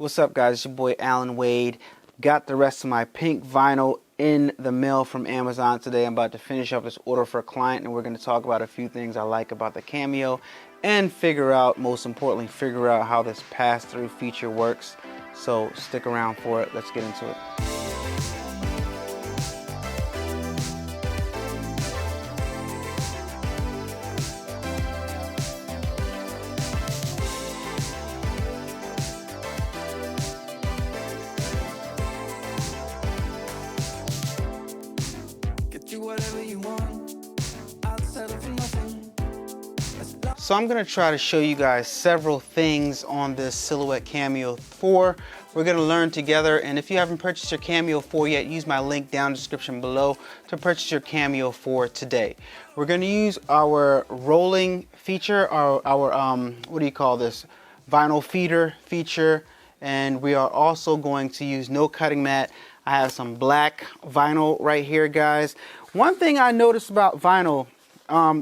What's up, guys? It's your boy Allan Wade. Got the rest of my pink vinyl in the mail from Amazon today. I'm about to finish up this order for a client, and we're going to talk about a few things I like about the Cameo and most importantly, figure out how this pass-through feature works. So stick around for it. Let's get into it. So I'm going to try to show you guys several things on this Silhouette Cameo 4. We're going to learn together, and if you haven't purchased your Cameo 4 yet, use my link down in the description below to purchase your Cameo 4 today. We're going to use our rolling feature, our what do you call this, vinyl feeder feature, and we are also going to use no cutting mat. I have some black vinyl right here, guys. One thing I noticed about vinyl,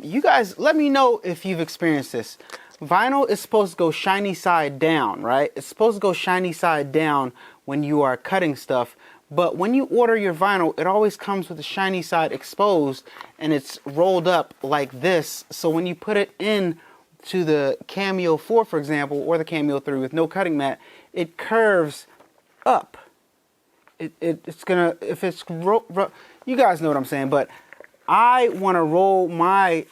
you guys let me know if you've experienced this. Vinyl is supposed to go shiny side down, right? It's supposed to go shiny side down when you are cutting stuff, but when you order your vinyl, it always comes with the shiny side exposed and it's rolled up like this. So when you put it in to the Cameo 4, for example, or the Cameo 3 with no cutting mat, it curves up. It's gonna, if it's you guys know what I'm saying, but I want to roll my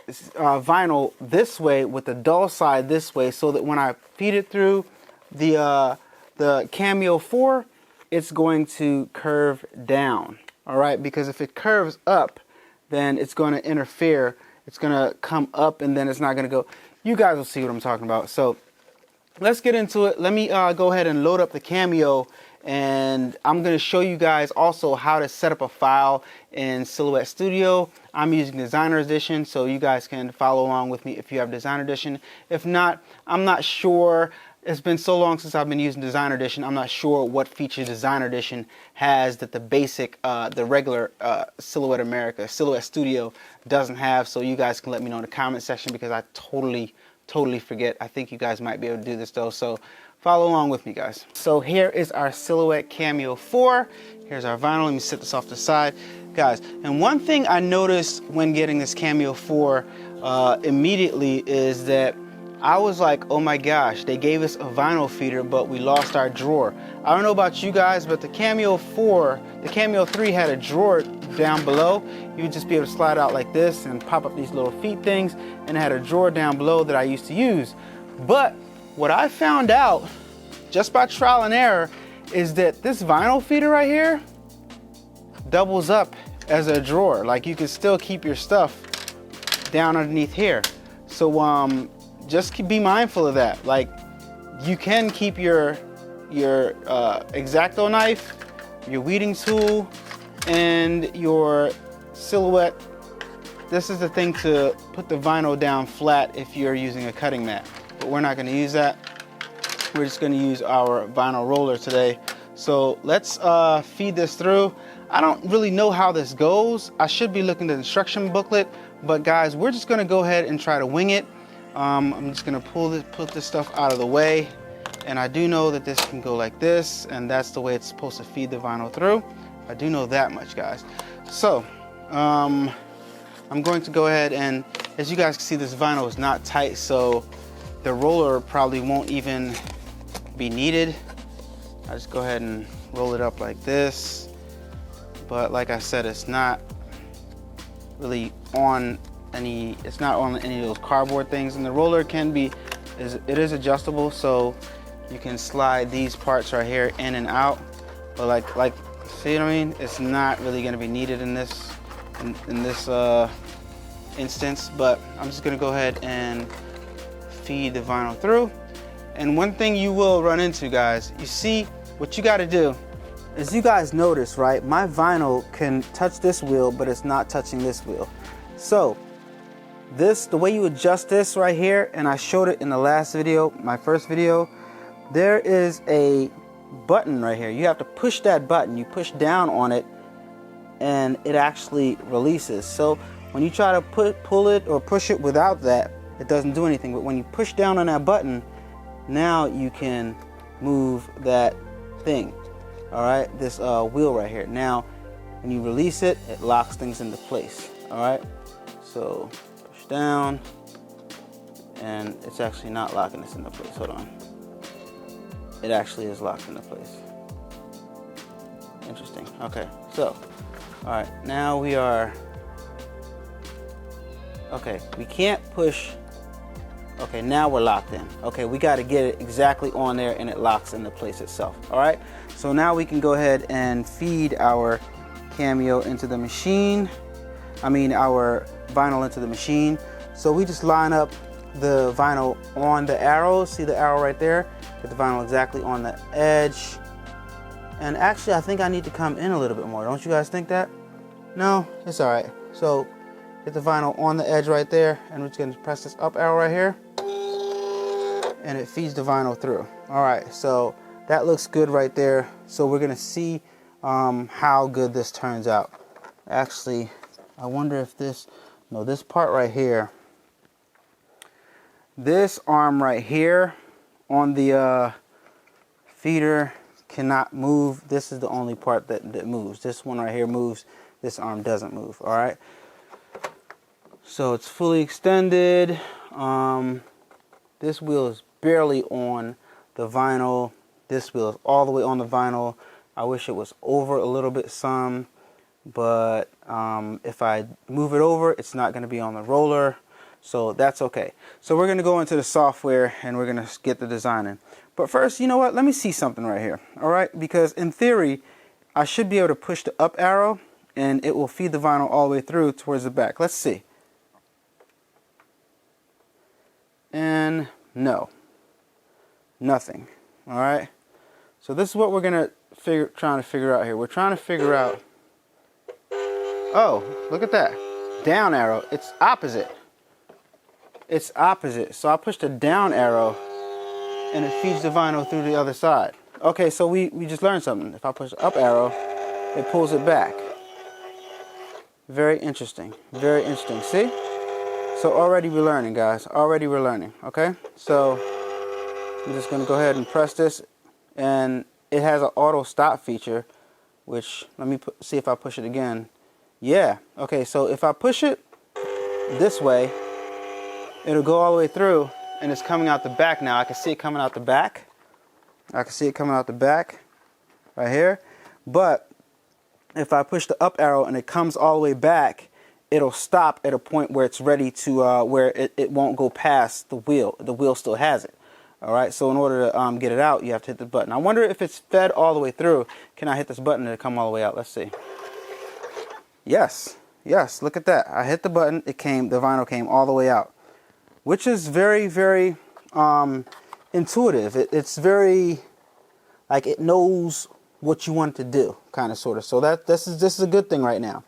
vinyl this way with the dull side this way, so that when I feed it through the Cameo 4, it's going to curve down. All right, because if it curves up, then it's going to interfere. It's going to come up, and then it's not going to go. You guys will see what I'm talking about. So let's get into it. Let me go ahead and load up the Cameo. And I'm going to show you guys also how to set up a file in Silhouette Studio. I'm using Designer Edition, so you guys can follow along with me if you have Designer Edition. If not, I'm not sure. It's been so long since I've been using Designer Edition. I'm not sure what features Designer Edition has that the basic, the regular Silhouette Studio doesn't have. So you guys can let me know in the comment section, because I totally forget. I think you guys might be able to do this though. So follow along with me, guys. So here is our Silhouette Cameo 4. Here's our vinyl. Let me set this off to the side, guys. And one thing I noticed when getting this Cameo 4 immediately is that I was like, oh my gosh, they gave us a vinyl feeder, but we lost our drawer. I don't know about you guys, but the Cameo 4, the Cameo 3 had a drawer down below. You would just be able to slide out like this and pop up these little feet things, and it had a drawer down below that I used to use. But what I found out just by trial and error is that this vinyl feeder right here doubles up as a drawer. Like, you can still keep your stuff down underneath here. So just be mindful of that. Like, you can keep your X-Acto knife, your weeding tool, and your Silhouette. This is the thing to put the vinyl down flat if you're using a cutting mat. But we're not going to use that. We're just going to use our vinyl roller today. So let's feed this through. I don't really know how this goes. I should be looking at the instruction booklet, but guys, we're just going to go ahead and try to wing it. I'm just going to put this stuff out of the way, and I do know that this can go like this, and that's the way it's supposed to feed the vinyl through. I do know that much, guys. So I'm going to go ahead, and as you guys can see, this vinyl is not tight, so the roller probably won't even be needed. I just go ahead and roll it up like this. But like I said, it's not really on any, it's not on any of those cardboard things. And the roller can be, it is adjustable, so you can slide these parts right here in and out. But like see what I mean? It's not really gonna be needed in this instance, but I'm just gonna go ahead and feed the vinyl through. And one thing you will run into, guys, you see, what you got to do is, you guys notice, right, my vinyl can touch this wheel, but it's not touching this wheel. So this, the way you adjust this right here, and I showed it in the last video, my first video, there is a button right here. You have to push that button. You push down on it and it actually releases. So when you try to pull it or push it without that, it doesn't do anything. But when you push down on that button, now you can move that thing. All right, this wheel right here. Now, when you release it, it locks things into place. All right, so push down, and it's actually not locking this into place. Hold on. It actually is locked into place. Interesting. Okay, so, all right, now we are, okay, we can't push. Okay, now we're locked in. Okay, we got to get it exactly on there and it locks into place itself. All right, so now we can go ahead and feed our Cameo into the machine. Our vinyl into the machine. So we just line up the vinyl on the arrow. See the arrow right there? Get the vinyl exactly on the edge. And actually, I think I need to come in a little bit more. Don't you guys think that? No, it's all right. So get the vinyl on the edge right there, and we're just gonna press this up arrow right here, and it feeds the vinyl through. All right, so that looks good right there. So we're gonna see how good this turns out. Actually, I wonder if this part right here, this arm right here on the feeder cannot move. This is the only part that moves. This one right here moves. This arm doesn't move. All right. So it's fully extended. This wheel is barely on the vinyl. This wheel is all the way on the vinyl. I wish it was over a little bit some, but if I move it over, it's not going to be on the roller. So that's okay. So we're going to go into the software and we're going to get the design in. But first, you know what? Let me see something right here. All right, because in theory, I should be able to push the up arrow and it will feed the vinyl all the way through towards the back. Let's see. And no, nothing. All right. So this is what we're gonna trying to figure out here. We're trying to figure out. Oh, look at that. Down arrow. It's opposite. It's opposite. So I push the down arrow and it feeds the vinyl through the other side. Okay, so we just learned something. If I push the up arrow, it pulls it back. Very interesting. Very interesting. See? So already we're learning, guys. Already we're learning. Okay? So I'm just going to go ahead and press this. And it has an auto stop feature, which, let me see if I push it again. Yeah. Okay, so if I push it this way, it'll go all the way through, and it's coming out the back now. I can see it coming out the back. I can see it coming out the back right here. But if I push the up arrow and it comes all the way back, it'll stop at a point where it's ready to, where it won't go past the wheel. The wheel still has it. All right, so in order to get it out, you have to hit the button. I wonder if it's fed all the way through. Can I hit this button and it come all the way out? Let's see. Yes, yes, look at that. I hit the button, the vinyl came all the way out, which is very, very intuitive. It's very, like, it knows what you want to do, kind of, sort of. So this is a good thing right now.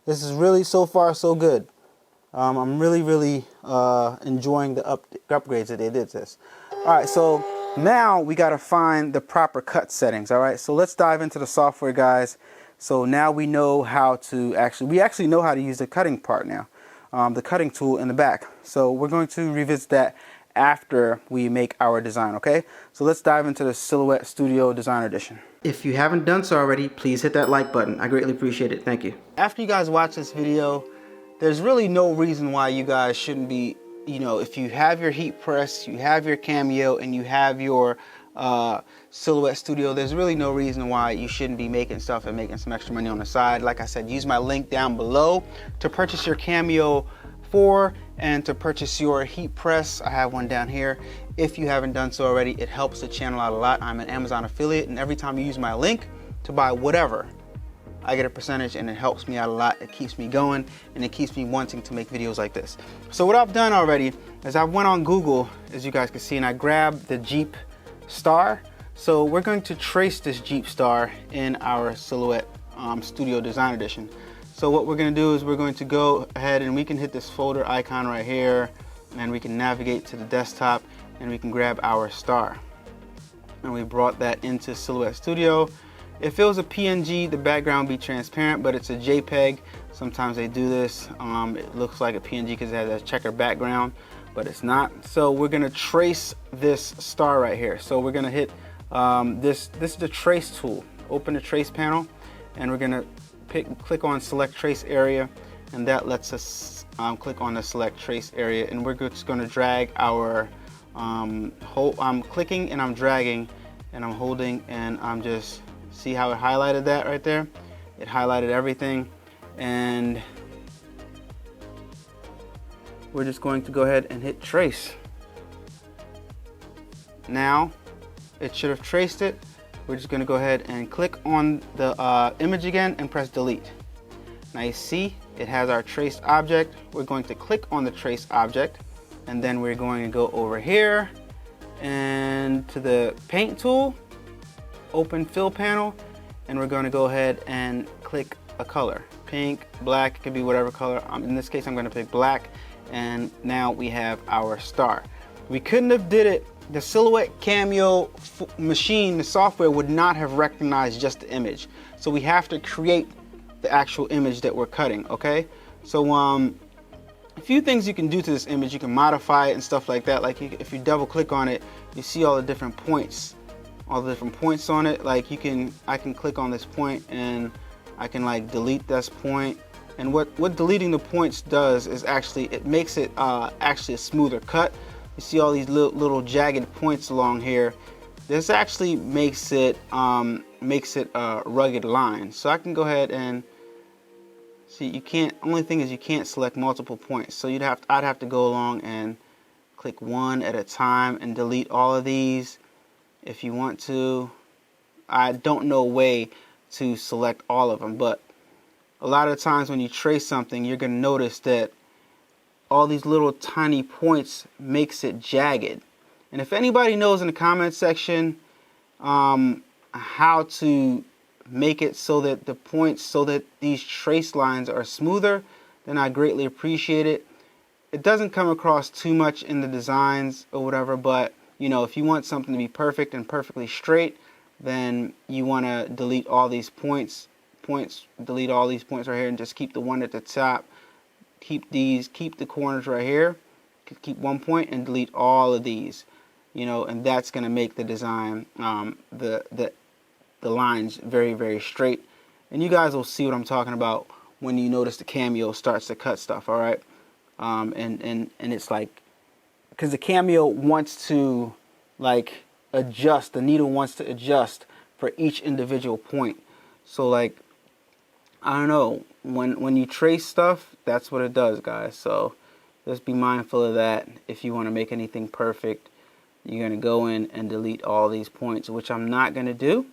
This is really, so far, so good. I'm really, really enjoying the upgrades that they did to this. All right, so now we got to find the proper cut settings. All right, so let's dive into the software, guys. So now we know how to we actually know how to use the cutting part now, the cutting tool in the back. So we're going to revisit that after we make our design, okay? So let's dive into the Silhouette Studio Designer Edition. If you haven't done so already, please hit that like button. I greatly appreciate it. Thank you. After you guys watch this video, there's really no reason why you guys shouldn't be, you know, if you have your heat press, you have your Cameo, and you have your Silhouette Studio, there's really no reason why you shouldn't be making stuff and making some extra money on the side. Like I said, use my link down below to purchase your Cameo 4 and to purchase your heat press. I have one down here. If you haven't done so already, it helps the channel out a lot. I'm an Amazon affiliate, and every time you use my link to buy whatever, I get a percentage, and it helps me out a lot. It keeps me going, and it keeps me wanting to make videos like this. So what I've done already is I went on Google, as you guys can see, and I grabbed the Jeep Star. So we're going to trace this Jeep Star in our Silhouette Studio Design Edition. So what we're going to do is we're going to go ahead and we can hit this folder icon right here, and we can navigate to the desktop, and we can grab our star. And we brought that into Silhouette Studio. If it was a PNG, the background would be transparent, but it's a JPEG. Sometimes they do this. It looks like a PNG because it has a checker background, but it's not. So we're gonna trace this star right here. So we're gonna hit This is the trace tool. Open the trace panel, and we're gonna click on select trace area, and that lets us click on the select trace area, and we're just gonna drag our I'm clicking and I'm dragging and I'm holding, and I'm just, see how it highlighted that right there? It highlighted everything, and we're just going to go ahead and hit trace. Now it should have traced it. We're just going to go ahead and click on the image again and press delete. Now you see it has our traced object. We're going to click on the trace object, and then we're going to go over here and to the paint tool, open fill panel, and we're going to go ahead and click a color. Pink, black, it could be whatever color. In this case I'm going to pick black, and now we have our star. We couldn't have did it, the Silhouette Cameo machine, the software would not have recognized just the image. So we have to create the actual image that we're cutting, okay? So a few things you can do to this image. You can modify it and stuff like that. Like if you double click on it, you see all the different points, on it. Like I can click on this point and I can like delete this point. And what deleting the points does is actually, it makes it actually a smoother cut. You see all these little jagged points along here. This actually makes it a rugged line. So I can go ahead and see, you can't, only thing is you can't select multiple points. So I'd have to go along and click one at a time and delete all of these if you want to. I don't know a way to select all of them, but a lot of times when you trace something, you're going to notice that all these little tiny points makes it jagged. And if anybody knows in the comment section how to make it so that the points, so that these trace lines are smoother, then I greatly appreciate it. It doesn't come across too much in the designs or whatever, but you know, if you want something to be perfect and perfectly straight, then you want to delete all these points, delete all these points right here, and just keep the one at the top. Keep the corners right here, keep one point and delete all of these, you know, and that's going to make the design, the lines very, very straight. And you guys will see what I'm talking about when you notice the Cameo starts to cut stuff, all right? And it's like, because the Cameo wants to like adjust, the needle wants to adjust for each individual point. So like, I don't know, when you trace stuff, that's what it does, guys. So just be mindful of that. If you want to make anything perfect, you're going to go in and delete all these points, which I'm not going to do.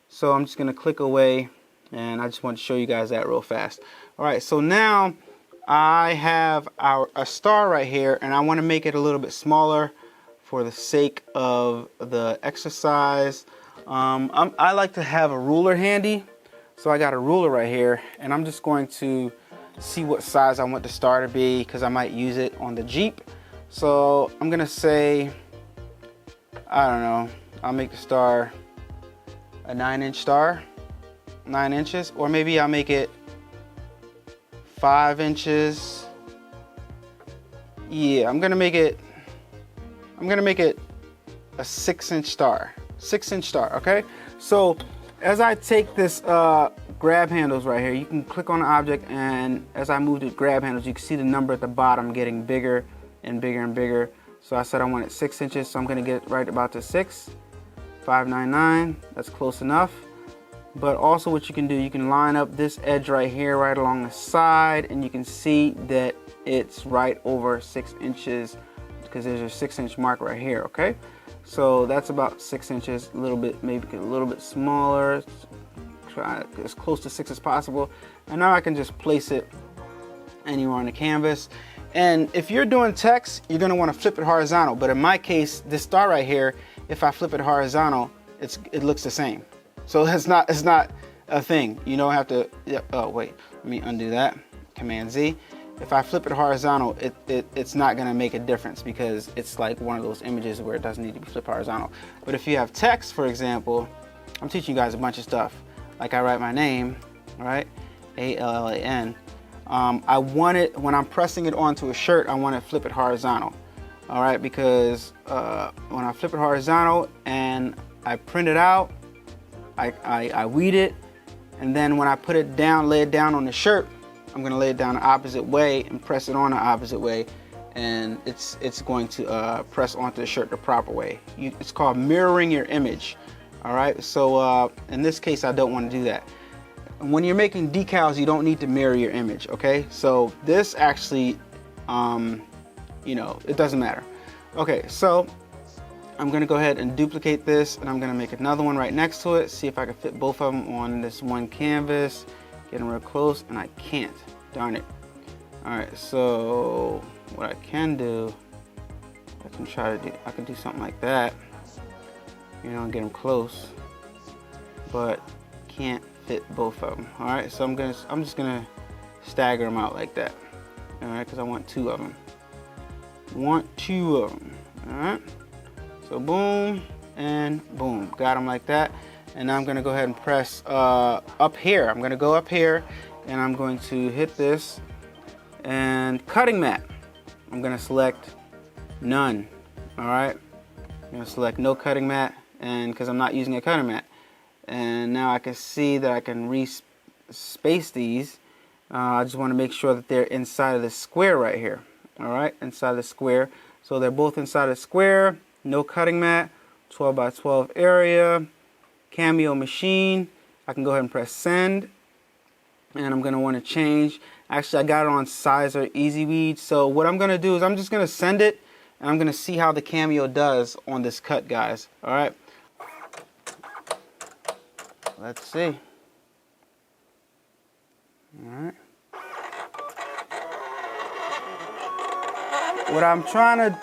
So I'm just going to click away, and I just want to show you guys that real fast. All right, so now I have a star right here, and I want to make it a little bit smaller for the sake of the exercise. I like to have a ruler handy. So I got a ruler right here, and I'm just going to see what size I want the star to be, because I might use it on the Jeep. So I'm gonna say, I don't know, I'll make the star a 9-inch star, 9 inches, or maybe I'll make it 5 inches. Yeah, I'm gonna make it a 6-inch star, 6-inch star, okay? So as I take this grab handles right here, you can click on the object, and as I move the grab handles, you can see the number at the bottom getting bigger and bigger and bigger. So I said I wanted 6 inches, so I'm gonna get right about to 6, 599, that's close enough. But also what you can do, you can line up this edge right here, right along the side, and you can see that it's right over 6 inches, because there's a 6-inch mark right here, okay? So that's about 6 inches, a little bit, maybe a little bit smaller, try as close to 6 as possible. And now I can just place it anywhere on the canvas. And if you're doing text, you're gonna wanna flip it horizontal. But in my case, this star right here, if I flip it horizontal, it looks the same. So it's not a thing. You don't have to, oh wait, let me undo that, Command Z. If I flip it horizontal, it's not gonna make a difference, because it's like one of those images where it doesn't need to be flipped horizontal. But if you have text, for example, I'm teaching you guys a bunch of stuff. Like I write my name, all right, A-L-L-A-N. I want it, when I'm pressing it onto a shirt, I want to flip it horizontal, all right, because when I flip it horizontal and I print it out, I weed it, and then when I put it down, lay it down on the shirt, I'm gonna lay it down the opposite way and press it on the opposite way, and it's going to press onto the shirt the proper way. It's called mirroring your image. All right, so in this case, I don't want to do that. When you're making decals, you don't need to mirror your image, okay? So this actually, you know, it doesn't matter. Okay, so I'm gonna go ahead and duplicate this, and I'm gonna make another one right next to it, see if I can fit both of them on this one canvas. Getting real close, and I can't, darn it. All right, so what I can do, I can do something like that, you know, and get them close, but can't fit both of them. All right, so I'm just gonna stagger them out like that. All right, because I want two of them. All right, so boom and boom, got them like that. And now I'm gonna go ahead and press up here. I'm gonna go up here, and I'm going to hit this and cutting mat. I'm gonna select none. All right, I'm gonna select no cutting mat, and because I'm not using a cutting mat. And now I can see that I can space these. I just want to make sure that they're inside of the square right here. All right, inside the square. So they're both inside the square. No cutting mat. 12 by 12 area. Cameo machine. I can go ahead and press send. And I'm going to want to change. Actually, I got it on sizer easy weed. So what I'm going to do is I'm just going to send it, and I'm going to see how the Cameo does on this cut, guys. All right. Let's see. All right. What I'm trying to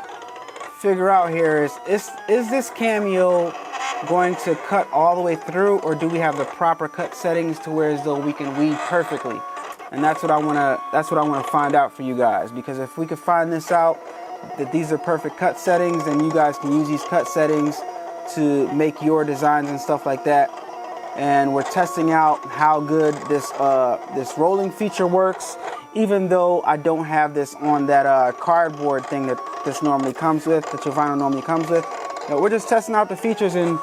figure out here is this Cameo going to cut all the way through, or do we have the proper cut settings to where as though we can weed perfectly? And that's what I want to find out for you guys, because if we could find this out, that these are perfect cut settings, then you guys can use these cut settings to make your designs and stuff like that. And we're testing out how good this rolling feature works, even though I don't have this on that cardboard thing that this normally comes with, that your vinyl normally comes with. Now, we're just testing out the features and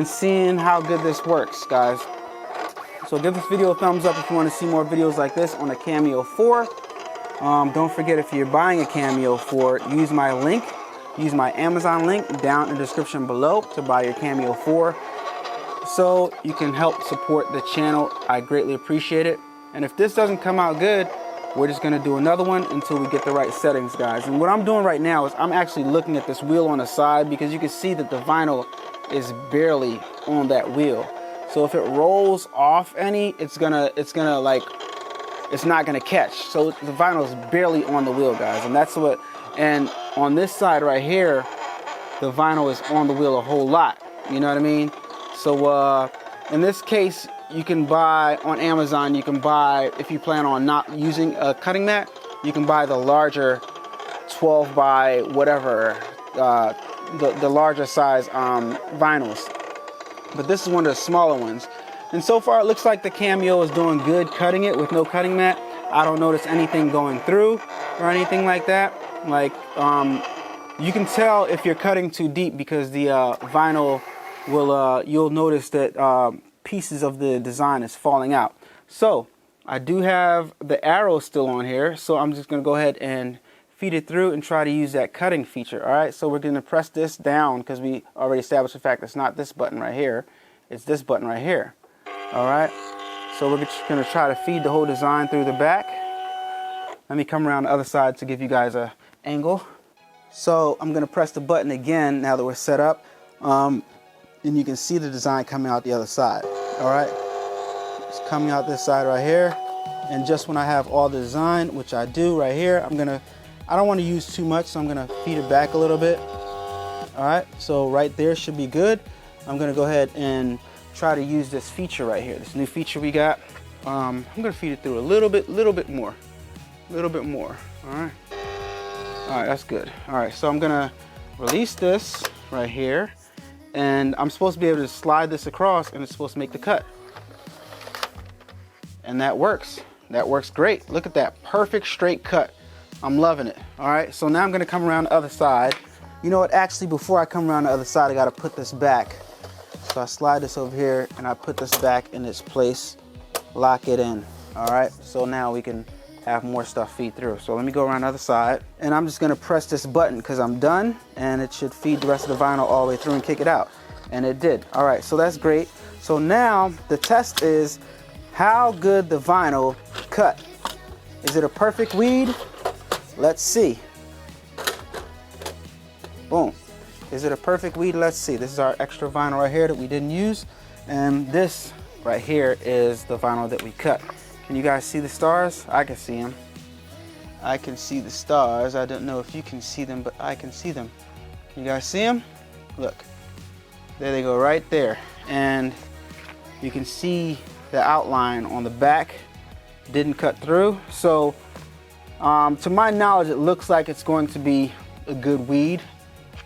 seeing how good this works, guys. So give this video a thumbs up if you want to see more videos like this on a Cameo 4. Don't forget, if you're buying a Cameo 4, use my link, use my Amazon link down in the description below to buy your Cameo 4. So you can help support the channel. I greatly appreciate it. And if this doesn't come out good, we're just gonna do another one until we get the right settings, guys. And what I'm doing right now is I'm actually looking at this wheel on the side, because you can see that the vinyl is barely on that wheel. So if it rolls off any, it's not gonna catch. So the vinyl is barely on the wheel, guys. And on this side right here, the vinyl is on the wheel a whole lot. You know what I mean? So in this case, you can buy on Amazon, you can buy, if you plan on not using a cutting mat, you can buy the larger 12 by whatever, the larger size vinyls. But this is one of the smaller ones. And so far, it looks like the Cameo is doing good cutting it with no cutting mat. I don't notice anything going through or anything like that. Like, you can tell if you're cutting too deep, because the vinyl will, you'll notice that pieces of the design is falling out. So I do have the arrow still on here, so I'm just gonna go ahead and feed it through and try to use that cutting feature. All right, so we're gonna press this down, because we already established the fact it's not this button right here, it's this button right here. All right, so we're just gonna try to feed the whole design through the back. Let me come around the other side to give you guys a angle. So I'm gonna press the button again now that we're set up. And you can see the design coming out the other side. All right, it's coming out this side right here. And just when I have all the design, which I do right here, I don't want to use too much, so I'm gonna feed it back a little bit. All right, so right there should be good. I'm gonna go ahead and try to use this feature right here, this new feature we got. I'm gonna feed it through a little bit more. All right, that's good. All right, so I'm gonna release this right here. And I'm supposed to be able to slide this across, and it's supposed to make the cut. And that works. That works great. Look at that perfect straight cut. I'm loving it. All right, so now I'm gonna come around the other side. You know what, actually, before I come around the other side, I gotta put this back. So I slide this over here and I put this back in its place, lock it in. All right, so now we can have more stuff feed through. So let me go around the other side, and I'm just gonna press this button because I'm done, and it should feed the rest of the vinyl all the way through and kick it out. And it did. All right, so that's great. So now the test is how good the vinyl cut. Is it a perfect weed? Let's see. Boom. Is it a perfect weed? Let's see. This is our extra vinyl right here that we didn't use, and this right here is the vinyl that we cut. Can you guys see the stars? I can see them. I can see the stars. I don't know if you can see them, but I can see them. Can you guys see them? Look. There they go right there. And you can see the outline on the back. Didn't cut through. So to my knowledge, it looks like it's going to be a good weed.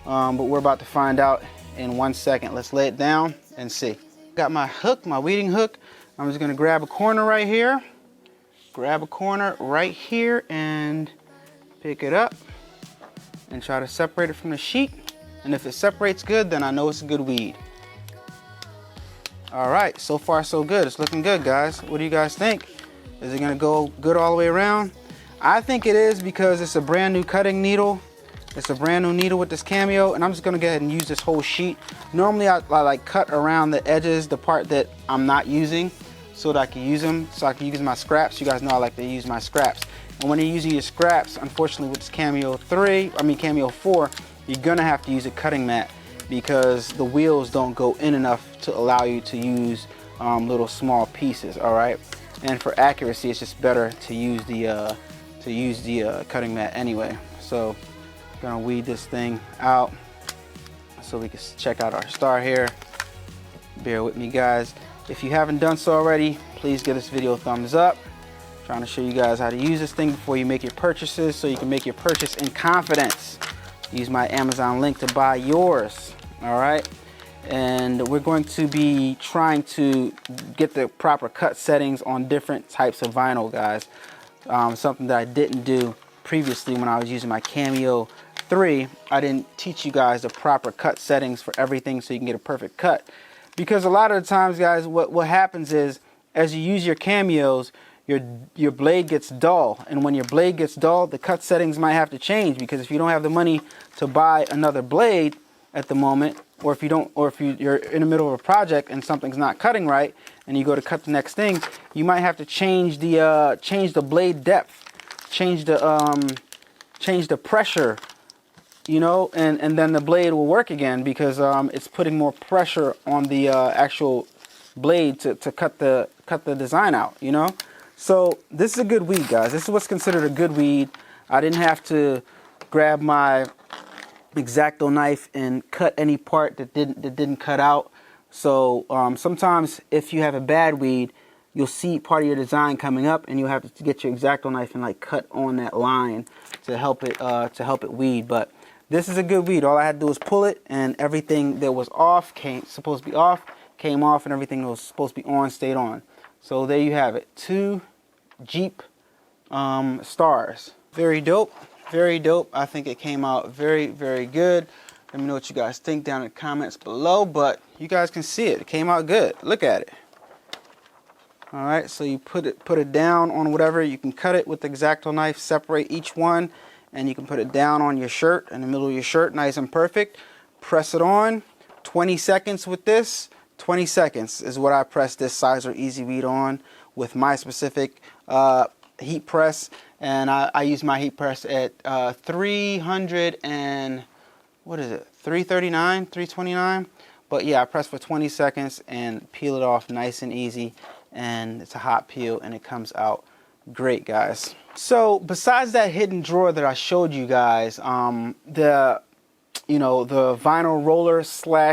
But we're about to find out in 1 second. Let's lay it down and see. Got my hook, my weeding hook. I'm just gonna grab a corner right here. Grab a corner right here and pick it up and try to separate it from the sheet. And if it separates good, then I know it's a good weed. All right, so far so good. It's looking good, guys. What do you guys think? Is it gonna go good all the way around? I think it is because it's a brand new cutting needle. It's a brand new needle with this Cameo, and I'm just gonna go ahead and use this whole sheet. Normally I like cut around the edges, the part that I'm not using, so that I can use them, so I can use my scraps. You guys know I like to use my scraps. And when you're using your scraps, unfortunately with this Cameo 4, you're gonna have to use a cutting mat because the wheels don't go in enough to allow you to use little small pieces, all right? And for accuracy, it's just better to use the cutting mat anyway. So gonna weed this thing out so we can check out our star here. Bear with me, guys. If you haven't done so already, please give this video a thumbs up. I'm trying to show you guys how to use this thing before you make your purchases so you can make your purchase in confidence. Use my Amazon link to buy yours, all right? And we're going to be trying to get the proper cut settings on different types of vinyl, guys. Something that I didn't do previously when I was using my Cameo 3. I didn't teach you guys the proper cut settings for everything so you can get a perfect cut. Because a lot of the times, guys, what happens is as you use your Cameos, your blade gets dull, and when your blade gets dull, the cut settings might have to change, because if you don't have the money to buy another blade at the moment, or if you're in the middle of a project and something's not cutting right and you go to cut the next thing, you might have to change the blade depth, change the pressure, you know, and then the blade will work again, because it's putting more pressure on the actual blade to cut the design out, you know. So this is a good weed, guys. This is what's considered a good weed. I didn't have to grab my X-Acto knife and cut any part that didn't cut out. So sometimes if you have a bad weed, you'll see part of your design coming up, and you'll have to get your X-Acto knife and like cut on that line to help it weed. But this is a good weed. All I had to do was pull it, and everything that was off supposed to be off, came off, and everything that was supposed to be on stayed on. So there you have it. 2 Jeep stars. Very dope. Very dope. I think it came out very, very good. Let me know what you guys think down in the comments below, but you guys can see it. It came out good. Look at it. All right, so you put it down on whatever. You can cut it with the X-Acto knife, separate each one, and you can put it down on your shirt, in the middle of your shirt, nice and perfect. Press it on. 20 seconds with this. 20 seconds is what I press this Sizer Easy Weed on with my specific heat press, and I use my heat press at 300 and what is it, 339, 329. But yeah, I press for 20 seconds and peel it off nice and easy, and it's a hot peel and it comes out great, guys. So besides that hidden drawer that I showed you guys, the vinyl roller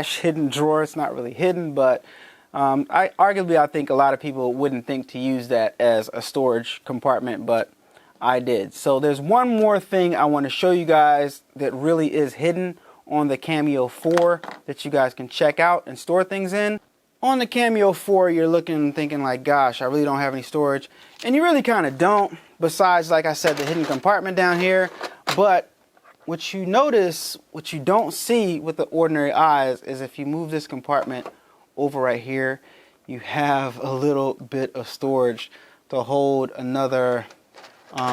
/ hidden drawer, it's not really hidden, but I think a lot of people wouldn't think to use that as a storage compartment, but I did. So there's one more thing I want to show you guys that really is hidden on the Cameo 4 that you guys can check out and store things in. On the Cameo 4, you're looking and thinking like, gosh, I really don't have any storage. And you really kind of don't, besides, like I said, the hidden compartment down here. But what you notice, what you don't see with the ordinary eyes, is if you move this compartment over right here, you have a little bit of storage to hold another,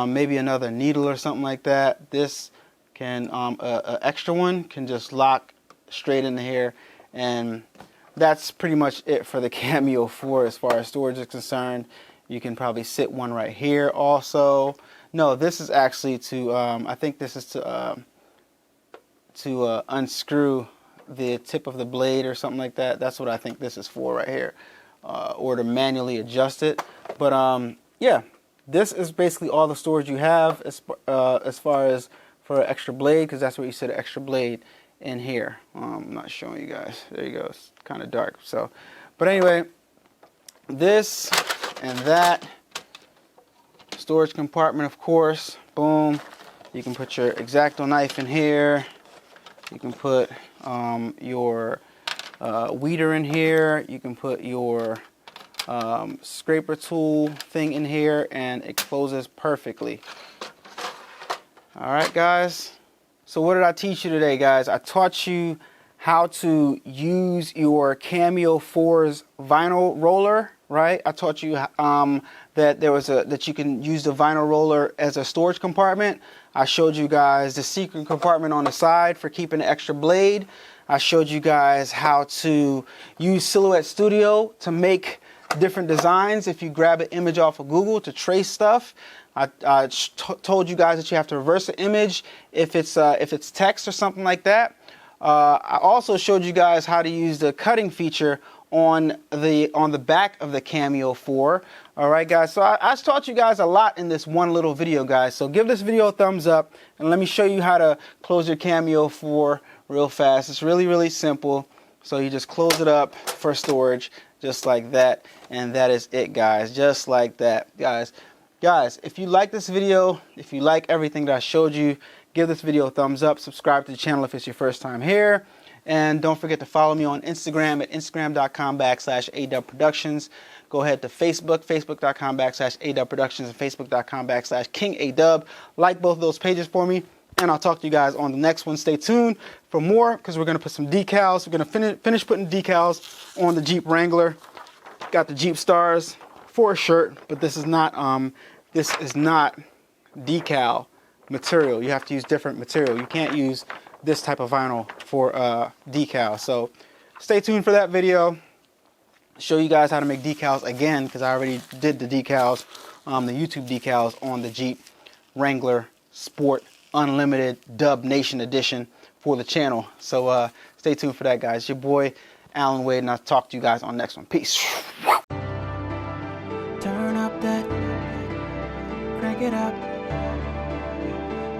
maybe another needle or something like that. This can, a extra one can just lock straight into here, and that's pretty much it for the Cameo 4 as far as storage is concerned. You can probably sit one right here also. No, this is actually to, I think this is to unscrew the tip of the blade or something like that. That's what I think this is for right here, or to manually adjust it. But yeah, this is basically all the storage you have as far as for an extra blade, because that's what you said, an extra blade in here. I'm not showing you guys. There you go. It's kind of dark. So, but anyway, this and that storage compartment, of course. Boom. You can put your X-Acto knife in here. You can put your weeder in here. You can put your scraper tool thing in here, and it closes perfectly. All right, guys. So what did I teach you today, guys? I taught you how to use your Cameo 4's vinyl roller, right? I taught you that you can use the vinyl roller as a storage compartment. I showed you guys the secret compartment on the side for keeping an extra blade. I showed you guys how to use Silhouette Studio to make different designs if you grab an image off of Google to trace stuff. I told you guys that you have to reverse the image if it's text or something like that. I also showed you guys how to use the cutting feature on the back of the Cameo 4. All right, guys. So I taught you guys a lot in this one little video, guys. So give this video a thumbs up, and let me show you how to close your Cameo 4 real fast. It's really, really simple. So you just close it up for storage, just like that, and that is it, guys. Just like that, guys. Guys, if you like this video, if you like everything that I showed you, give this video a thumbs up, subscribe to the channel if it's your first time here, and don't forget to follow me on Instagram at instagram.com/adubbproductions. Go ahead to Facebook, facebook.com/adubbproductions, and facebook.com/kingadubb. Like both of those pages for me, and I'll talk to you guys on the next one. Stay tuned for more, because we're going to put some decals. We're going to finish putting decals on the Jeep Wrangler. Got the Jeep stars for a shirt, but this is not decal material. You have to use different material. You can't use this type of vinyl for decal. So stay tuned for that video. Show you guys how to make decals again, because I already did the decals, the YouTube decals on the Jeep Wrangler Sport Unlimited Dub Nation Edition for the channel. So stay tuned for that, guys. It's your boy Allan Wade, and I'll talk to you guys on the next one. Peace. Turn up that, crank it up.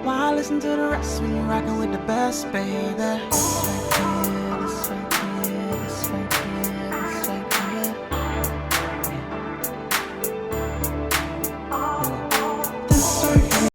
Why listen to the rest when you're rocking with the best, baby? This right here, this right here, this right here.